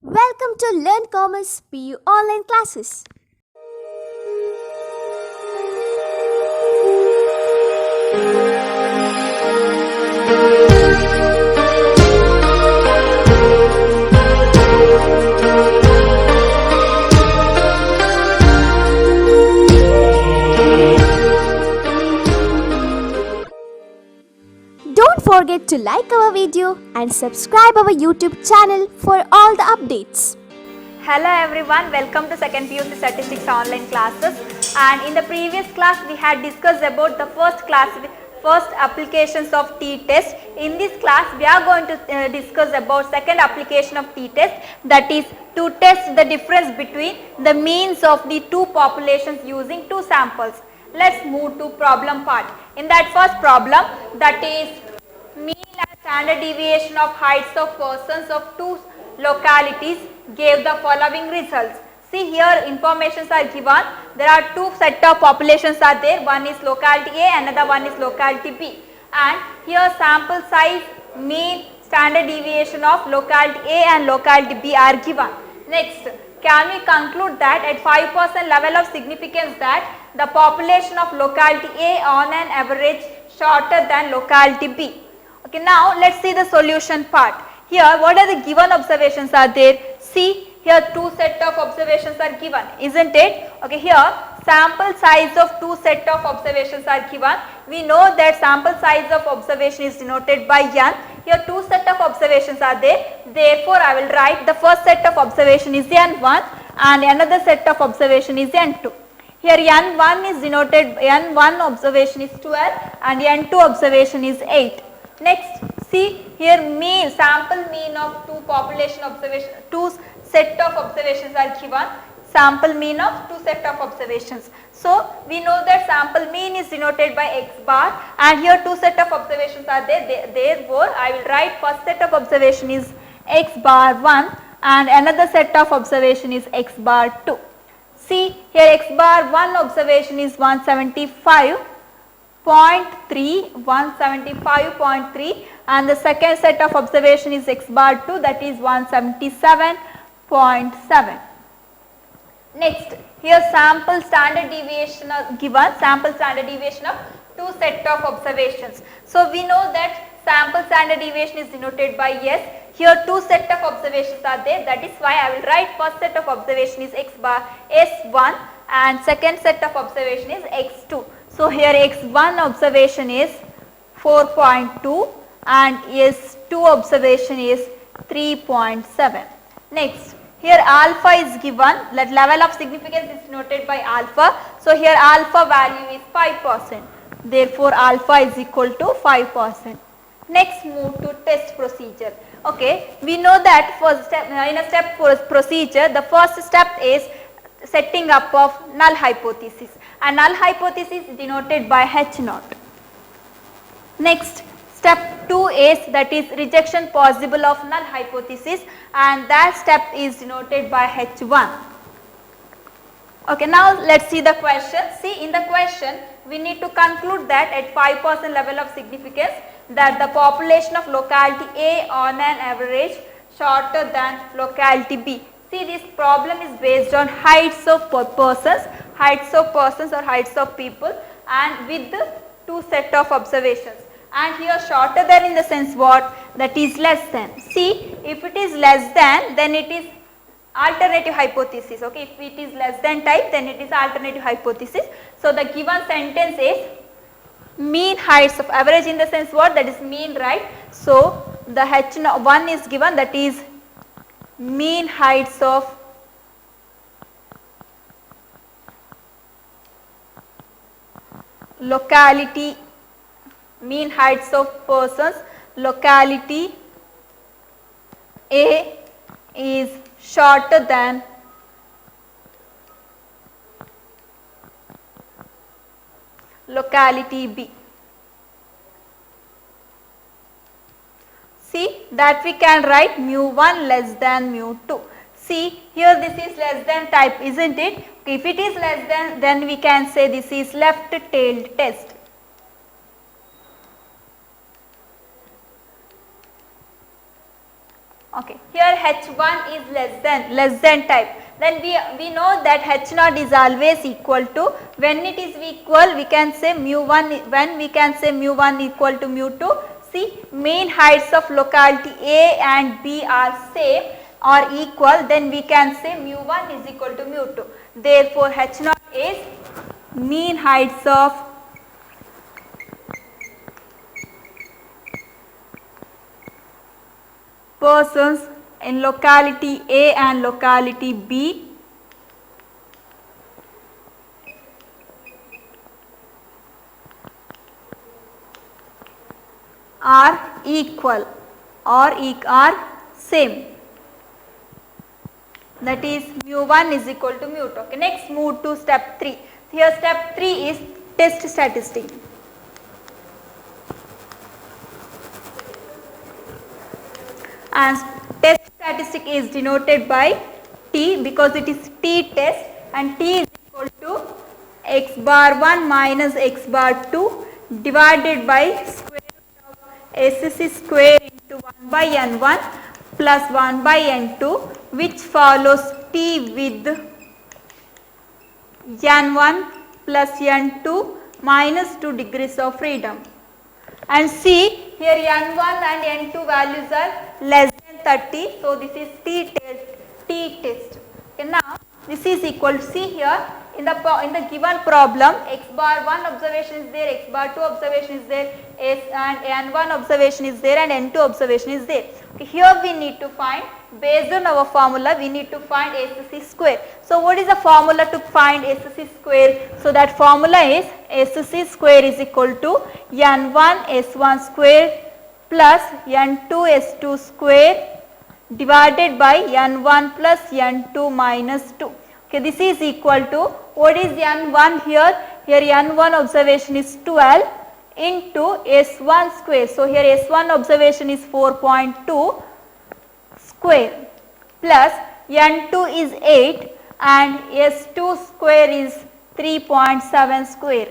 Welcome to Learn Commerce PU online classes. Don't forget to like our video and subscribe our YouTube channel for all the updates. Hello everyone, welcome to second PUC Statistics online classes. And in the previous class we had discussed about the first applications of t-test. In this class we are going to discuss about second application of t-test, that is to test the difference between the means of the two populations using two samples. Let's move to problem part. In that first problem, that is mean and standard deviation of heights of persons of two localities gave the following results. See, here informations are given. There are two set of populations are there. One is locality A, another one is locality B. And here sample size, mean, standard deviation of locality A and locality B are given. Next, can we conclude that at 5% level of significance that the population of locality A on an average shorter than locality B? Okay, now let's see the solution part. Here what are the given observations are there? See, here two set of observations are given, isn't it? Okay, here sample size of two set of observations are given. We know that sample size of observation is denoted by n. Here two set of observations are there. Therefore, I will write the first set of observation is n1 and another set of observation is n2. Here n1 is denoted, n1 observation is 12 and n2 observation is 8. Next, see here mean, sample mean of two population observation, two set of observations are given, sample mean of two set of observations. So, we know that sample mean is denoted by x bar and here two set of observations are there, therefore, I will write first set of observation is x bar 1 and another set of observation is x bar 2. See here x bar 1 observation is 175. 175.3 and the second set of observation is x bar 2, that is 177.7. Next, here sample standard deviation are given, sample standard deviation of two set of observations. So, we know that sample standard deviation is denoted by S. Here two set of observations are there, that is why I will write first set of observation is x bar S1 and second set of observation is x2. So, here x1 observation is 4.2 and S2 observation is 3.7. Next, here alpha is given, that level of significance is denoted by alpha. So, here alpha value is 5%. Therefore, alpha is equal to 5%. Next, move to test procedure. Okay, we know that for step, in a step procedure, the first step is setting up of null hypothesis, and null hypothesis is denoted by H naught. Next, step 2 is, that is rejection possible of null hypothesis, and that step is denoted by H1. Okay, now let us see the question. See, in the question we need to conclude that at 5% level of significance that the population of locality A on an average shorter than locality B. See, this problem is based on heights of persons or heights of people and with the two set of observations. And here shorter than in the sense what? That is less than. See, if it is less than, then it is alternative hypothesis. Okay, if it is less than type, then it is alternative hypothesis. So, the given sentence is mean heights of average in the sense what? That is mean, right? So, the H1 is given, that is mean heights of locality, mean heights of persons, locality A is shorter than locality B. See, that we can write mu1 less than mu2. See, here this is less than type, isn't it? If it is less than, then we can say this is left tailed test. Okay, here H1 is less than type. Then we know that H0 is always equal to, when it is equal we can say mu1, when we can say mu1 equal to mu2. See, mean heights of locality A and B are same or equal, then we can say mu1 is equal to mu2. Therefore, H0 is mean heights of persons in locality A and locality B are equal or are same. That is mu1 is equal to mu2. Okay, next move to step 3. Here step 3 is test statistic. And test statistic is denoted by T because it is T test, and T is equal to x bar 1 minus x bar 2 divided by square root of SSC square into 1 by n1 plus 1 by n2, which follows T with n1 plus n2 minus 2 degrees of freedom. And see, here n1 and n2 values are less than 30, so this is T test. Okay, now this is equal to, see here in the given problem, x bar 1 observation is there, x bar 2 observation is there, and n1 observation is there, and n2 observation is there. Okay, here we need to find, based on our formula, we need to find SSC square. So what is the formula to find SSC square? So that formula is SSC square is equal to n1 s1 square plus n2 s2 square divided by n1 plus n2 minus 2. Okay, this is equal to, what is n1 here? Here n1 observation is 12 into s1 square. So here s1 observation is 4.2 square plus n2 is 8 and s2 square is 3.7 square,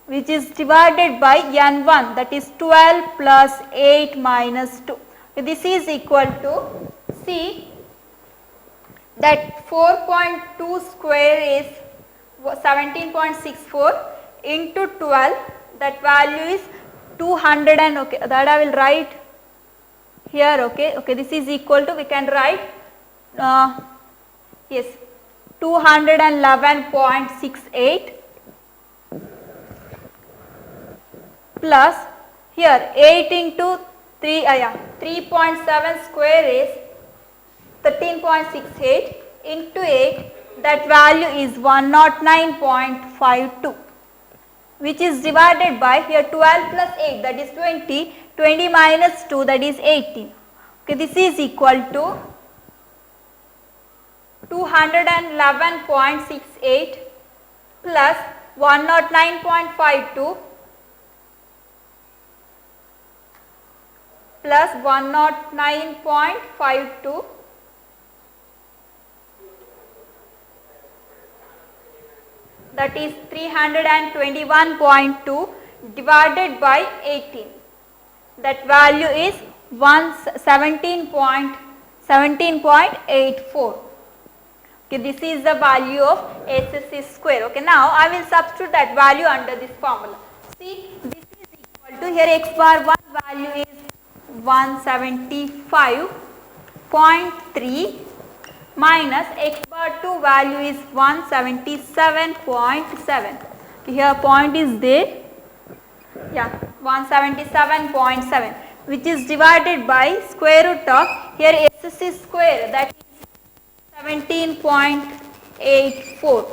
which is divided by n1, that is 12 plus 8 minus 2. Okay, this is equal to, see that 4.2 square is 17.64 into 12, that value is 200, and okay, that I will write here. Okay, this is equal to, we can write yes, 211.68 plus here 8 into 3 3.7 square is 13.68 into 8, that value is 109.52, which is divided by, here 12 plus 8, that is 20, 20 minus 2, that is 18. Okay, this is equal to 211.68 plus 109.52 plus 109.52 that is 321.2 divided by 18. That value is 17.84. Okay, this is the value of SSC square. Okay, now I will substitute that value under this formula. See, this is equal to, here x bar 1 value is 175.3 minus x bar 2 value is 177.7. Here point is there, yeah, 177.7, which is divided by square root of, here SSC square, that is 17.84.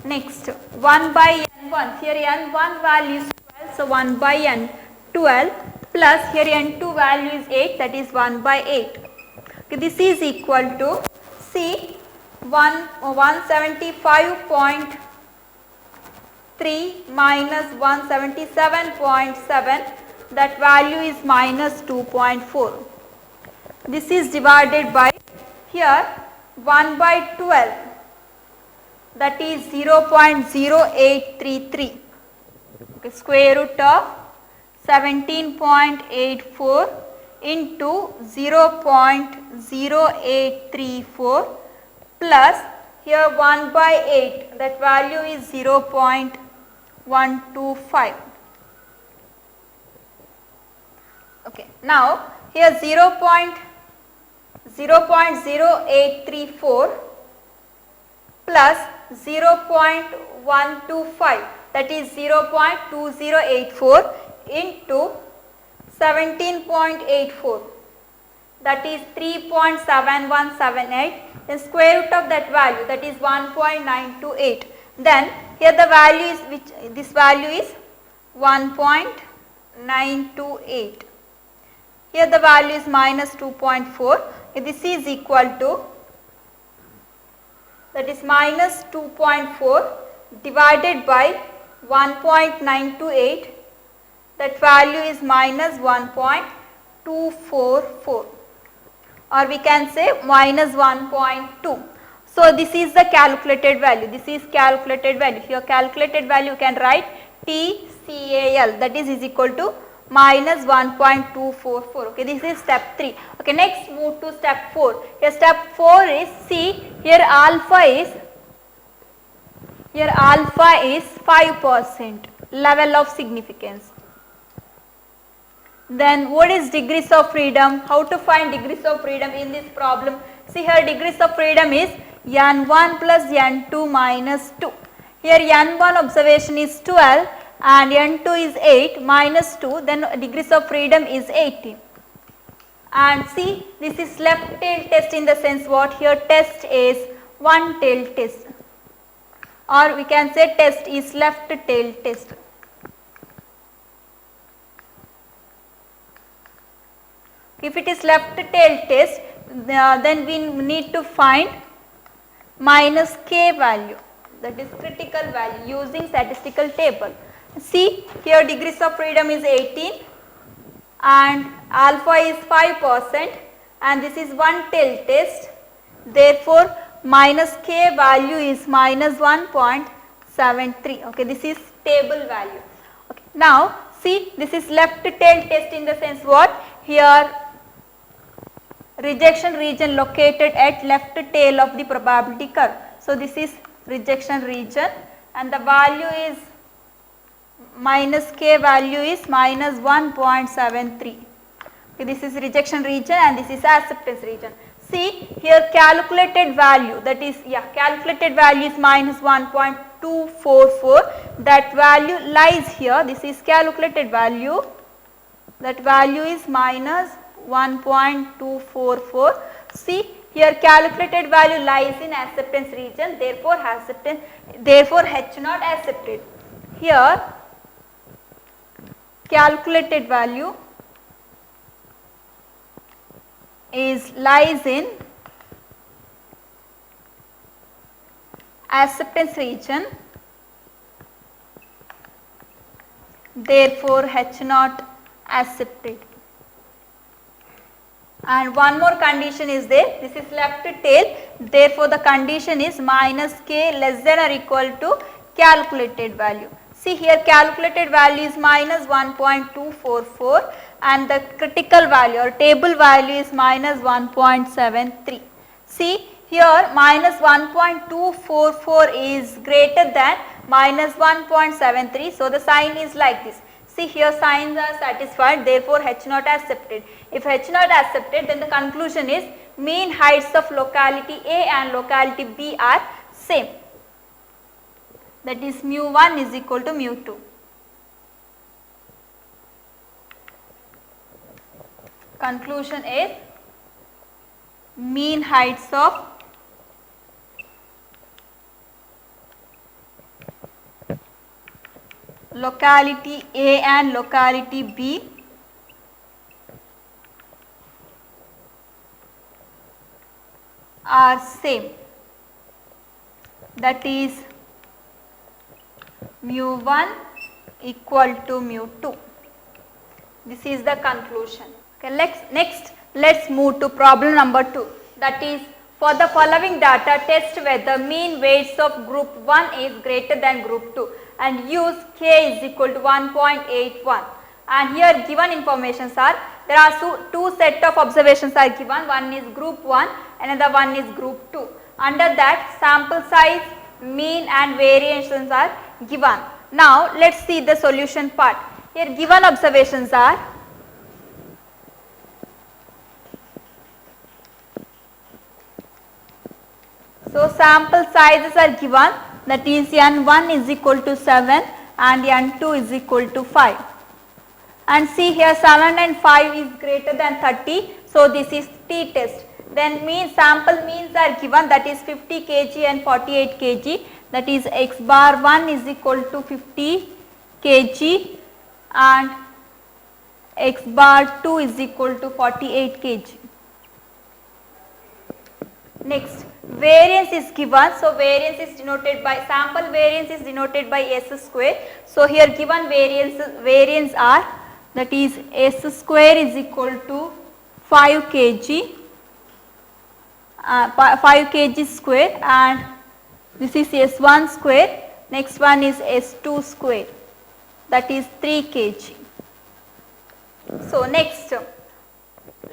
Next 1 by n1, here n1 value is 12, so 1 by n 12 plus here n2 value is 8, that is 1 by 8. Okay, this is equal to, see, 175.3 minus 177.7, that value is minus 2.4. This is divided by, here 1 by 12, that is 0.0833. Okay, square root of 17.84 into 0.0834 plus here 1 by 8, that value is 0.125. Okay. Now here 0.0834 plus 0.125, that is 0.2084 into 17.84, that is 3.7178, then square root of that value, that is 1.928. Then here the value is this value is 1.928. Here the value is minus 2.4. This is equal to, that is minus 2.4 divided by 1.928, that value is minus 1.244, or we can say minus 1.2. So this is the calculated value, this is calculated value. Here calculated value you can write TCAL, that is equal to minus 1.244. Okay, this is step 3. Okay, next move to step 4. Here step 4 is, see here alpha is 5% level of significance. Then what is degrees of freedom? How to find degrees of freedom in this problem? See here degrees of freedom is n1 plus n2 minus 2. Here n1 observation is 12 and n2 is 8 minus 2, then degrees of freedom is 18. And see, this is left tail test in the sense what? Here test is one tail test, or we can say test is left tail test. If it is left tail test, then we need to find minus k value, that is critical value, using statistical table. See here degrees of freedom is 18 and alpha is 5% and this is one tail test, therefore minus k value is minus 1.73. Okay, this is table value. Okay. Now see, this is left tail test in the sense what? Here rejection region located at left tail of the probability curve. So this is rejection region and the value is minus k value is minus 1.73. Okay, this is rejection region and this is acceptance region. See here calculated value, that is calculated value is minus 1.244, that value lies here, this is calculated value, that value is minus 1.244. See here calculated value lies in acceptance region, therefore H not accepted. Here calculated value lies in acceptance region, therefore H not accepted. And one more condition is there, this is left tail, therefore the condition is minus k less than or equal to calculated value. See here calculated value is minus 1.244 and the critical value or table value is minus 1.73. See here minus 1.244 is greater than minus 1.73, so the sign is like this. See here signs are satisfied, therefore H not accepted. If H not accepted, then the conclusion is mean heights of locality A and locality B are same, that is mu1 is equal to mu2. Conclusion is mean heights of locality A and locality B are same, that is mu1 equal to mu2. This is the conclusion. Okay, next let's move to problem number 2, that is for the following data test whether mean weights of group 1 is greater than group 2 and use k is equal to 1.81, and here given informations are there are two set of observations are given, one is group 1, another one is group 2. Under that sample size, mean and variations are given. Now let us see the solution part. Here given observations are so sample sizes are given, that is n1 is equal to 7 and n2 is equal to 5. And see here 7 and 5 is greater than 30, so this is t-test. Then sample means are given, that is 50 kg and 48 kg, that is x bar 1 is equal to 50 kg and x bar 2 is equal to 48 kg. Next, variance is given, so variance is denoted by, sample variance is denoted by s square. So here given variance are, that is s square is equal to 5 kg, 5 kg square, and this is s1 square, next one is s2 square, that is 3 kg. So next,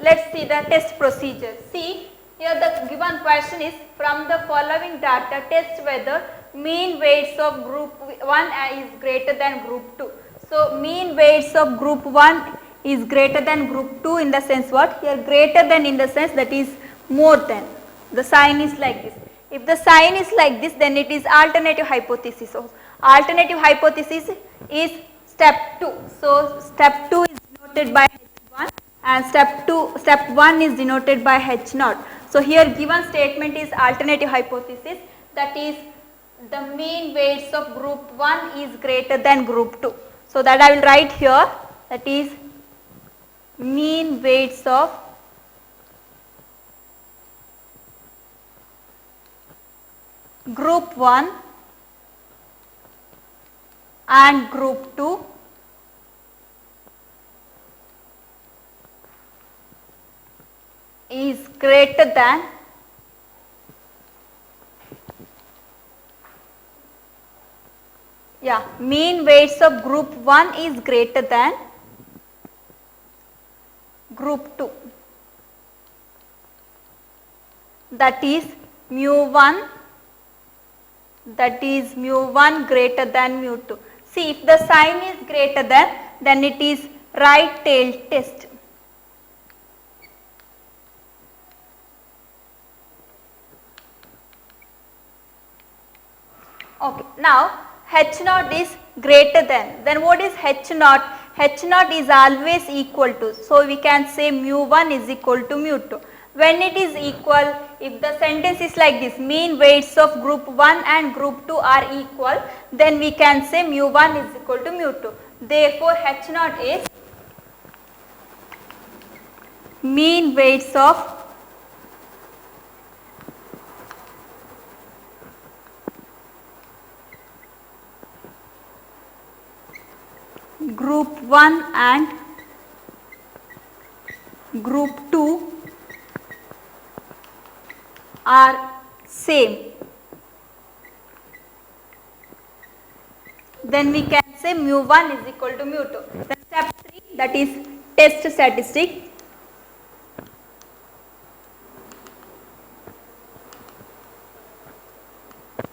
let us see the test procedure. See, here the given question is, from the following data test whether mean weights of group 1 is greater than group 2. So mean weights of group 1 is greater than group 2 in the sense what? Here greater than in the sense that is more than. The sign is like this. If the sign is like this, then it is alternative hypothesis. So alternative hypothesis is step 2. So step 2 is denoted by H1 and step 1 is denoted by H0. So here given statement is alternative hypothesis, that is the mean weights of group 1 is greater than group 2. So that I will write here, that is mean weights of group 1 and group 2 is greater than mean weights of group 1 is greater than group 2, that is mu1, that is mu1 greater than mu2. See, if the sign is greater than, then it is right tail test. Okay, now H0 is greater than, then what is H0? H0 is always equal to, so we can say mu1 is equal to mu2. When it is equal, if the sentence is like this, mean weights of group 1 and group 2 are equal, then we can say mu1 is equal to mu2. Therefore H0 is mean weights of group 1 and group 2 are same. Then we can say mu1 is equal to mu2. Then step 3, that is test statistic.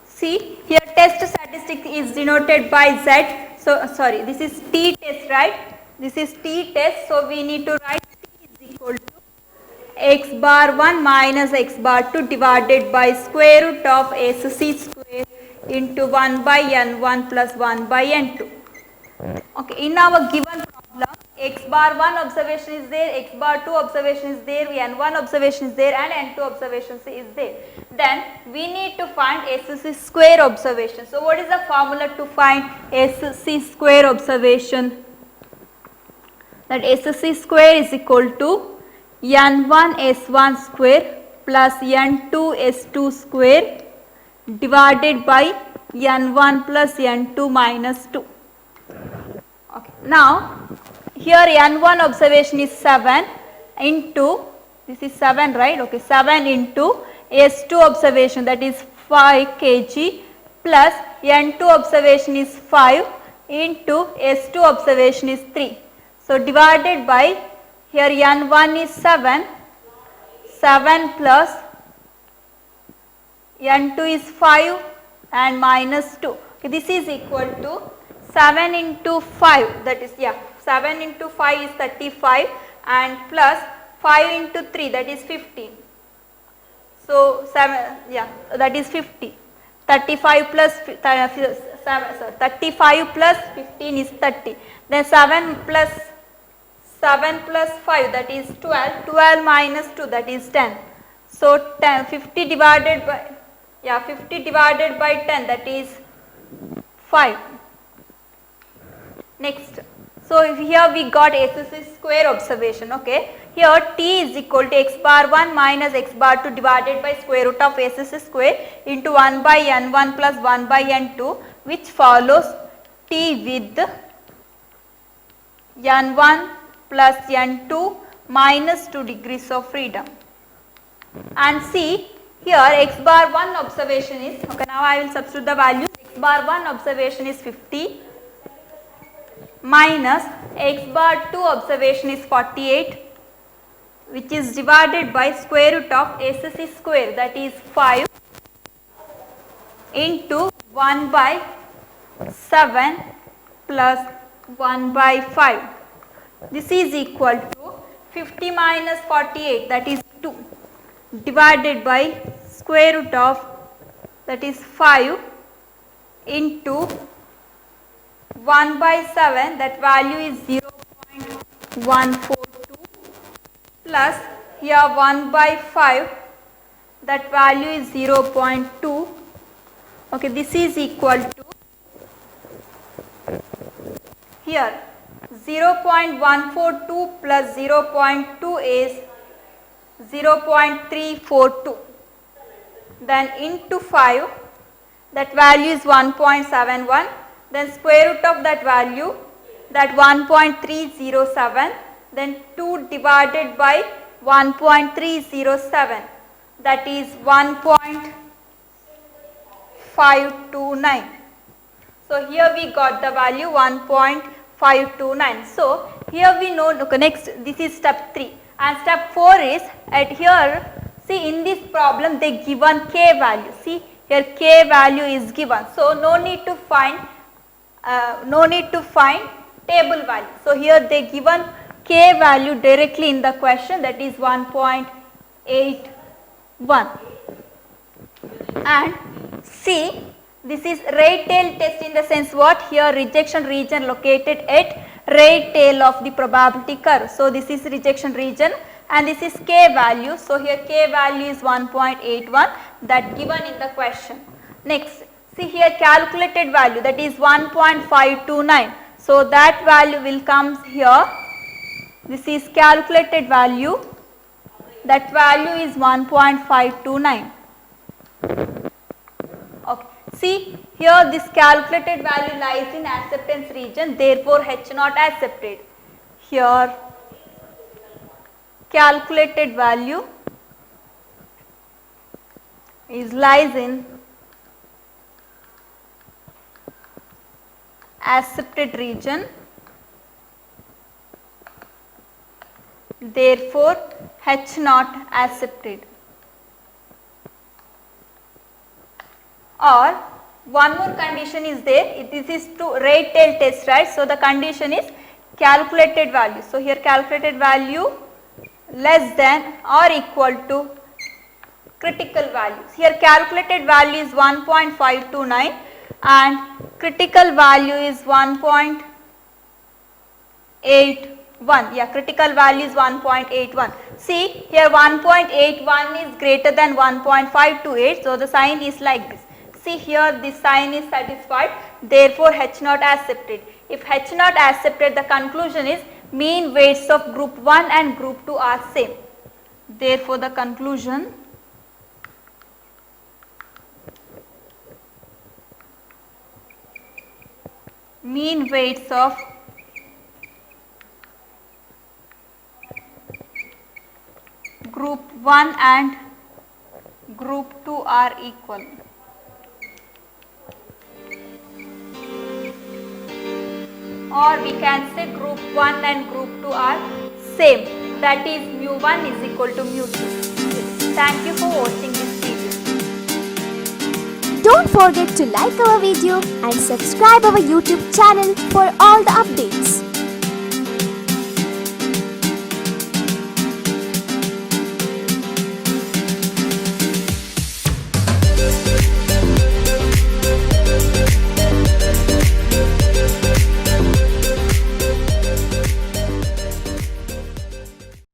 See, here test statistic is denoted by Z. So sorry, this is t test, right? This is t test, so we need to write t is equal to x bar 1 minus x bar 2 divided by square root of SC square into 1 by n1 plus 1 by n2. Okay, in our given problem, x bar 1 observation is there, x bar 2 observation is there, n1 observation is there and n2 observation is there. Then we need to find SC square observation. So what is the formula to find SC square observation? That SC square is equal to n1 s1 square plus n2 s2 square divided by n1 plus n2 minus 2. Okay. Now here n1 observation is 7 into, this is 7, right? Okay, 7 into S2 observation, that is 5 kg plus N2 observation is 5 into S2 observation is 3. So divided by, here n1 is 7, 7 plus n2 is 5 and minus 2. Okay, this is equal to 7 into 5, that is 7 into 5 is 35 and plus 5 into 3, that is 15. So that is 50. 35 plus 35 plus 15 is 30. Then 7 plus 5, that is 12. 12 minus 2, that is 10. So 50 divided by 10, that is 5. Next, so here we got SSC square observation. Okay, here t is equal to x bar 1 minus x bar 2 divided by square root of SSC square into 1 by n1 plus 1 by n2, which follows t with n1 plus n2 minus 2 degrees of freedom. And see here x bar 1 observation is, okay, now I will substitute the value. X bar 1 observation is 50 minus x bar 2 observation is 48, which is divided by square root of SSC square, that is 5 into 1 by 7 plus 1 by 5. This is equal to 50 minus 48, that is 2, divided by square root of, that is 5 into 1 by 7, that value is 0.142 plus here 1 by 5, that value is 0.2. Okay, this is equal to here 0.142 plus 0.2 is 0.342. Then into 5, that value is 1.71. Then square root of that value, that 1.307, then 2 divided by 1.307, that is 1.529. So here we got the value 1.529. So here we know, okay, next this is step 3 and step 4 is at here, see in this problem they given k value, see here k value is given. So no need to find table value. So here they given k value directly in the question, that is 1.81. And see, this is right tail test in the sense what, here rejection region located at right tail of the probability curve. So this is rejection region and this is k value. So here k value is 1.81, that given in the question. Next, see here calculated value, that is 1.529. So that value will come here. This is calculated value. That value is 1.529. Okay. See here this calculated value lies in acceptance region, therefore H not accepted. Here calculated value is lies in accepted region, therefore H not accepted. Or one more condition is there, this is to right tail test, right? So the condition is calculated value. So here calculated value less than or equal to critical values. Here calculated value is 1.529 and critical value is 1.81. Yeah, critical value is 1.81. See here 1.81 is greater than 1.528. So the sign is like this. See here this sign is satisfied, therefore H not accepted. If H not accepted, the conclusion is mean weights of group 1 and group 2 are same. Therefore the conclusion mean weights of group 1 and group 2 are equal. Or we can say group 1 and group 2 are same. that is mu1 is equal to mu2. Thank you for watching this video. Don't forget to like our video and subscribe our YouTube channel for all the updates.